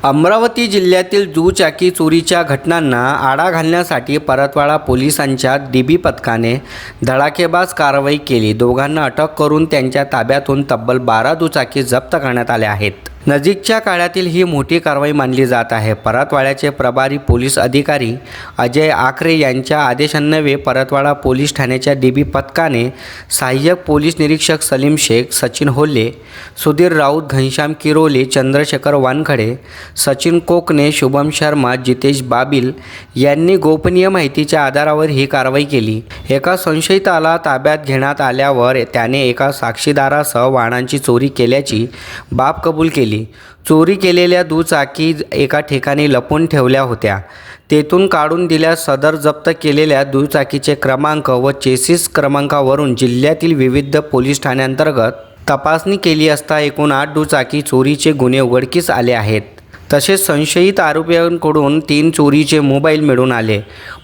अमरावती जिल्ह्यातील दुचाकी चोरीच्या घटनांना आळा घालण्यासाठी परतवाडा पोलिसांच्या डीबी पथकाने धडाकेबाज कारवाई केली। दोघांना अटक करून त्यांच्या ताब्यातून तब्बल 12 दुचाकी जप्त करण्यात आल्या आहेत। नजीकच्या काळातील ही मोठी कारवाई मानली जात आहे। परतवाड्याचे प्रभारी पोलीस अधिकारी अजय आखरे यांच्या आदेशान्वये परतवाडा पोलीस ठाण्याच्या डीबी पथकाने सहाय्यक पोलीस निरीक्षक सलीम शेख, सचिन होल्ले, सुधीर राऊत, घनश्याम किरोले, चंद्रशेखर वानखडे, सचिन कोकणे, शुभम शर्मा, जितेश बाबिल यांनी गोपनीय माहितीच्या आधारावर ही कारवाई केली। एका संशयिताला ताब्यात घेण्यात आल्यावर त्याने एका साक्षीदारासह वाहनांची चोरी केल्याची बाब कबूल केली। चोरी केलेल्या दुचाकी एका ठिकाणी लपवून ठेवल्या होत्या। तेथून काढून दिल्यास सदर जप्त केलेल्या दुचाकीचे क्रमांक व चेसिस क्रमांकावरून जिल्ह्यातील विविध पोलीस ठाण्यांतर्गत तपासणी केली असता एकूण 8 दुचाकी चोरीचे गुन्हे उघडकीस आले आहेत। तसेच संशयित आरोपींकडून 3 चोरीचे मोबाईल मिळून आले।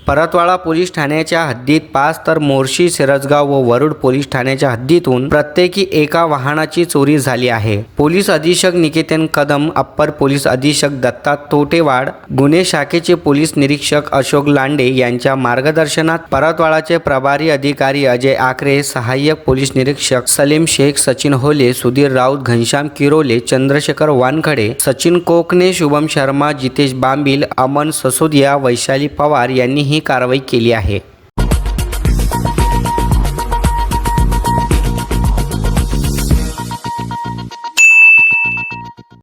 परतवाडा पोलीस ठाण्याच्या हद्दीत 5 तर मोर्शी, सिरसगाव व वरुड पोलीस ठाण्याच्या हद्दीतून प्रत्येकी एका वाहनाची चोरी झाली आहे। पोलीस अधीक्षक निकेतन कदम, अप्पर पोलीस अधीक्षक दत्ता तोटेवाड, गुन्हे शाखेचे पोलीस निरीक्षक अशोक लांडे यांच्या मार्गदर्शनात परतवाडाचे प्रभारी अधिकारी अजय आखरे, सहाय्यक पोलीस निरीक्षक सलीम शेख, सचिन होले, सुधीर राऊत, घनश्याम किरोले, चंद्रशेखर वानखडे, सचिन कोकणे, शुभम शर्मा, जितेश बाबिल, अमन ससोदिया, वैशाली पवार यांनी ही कारवाई केली आहे।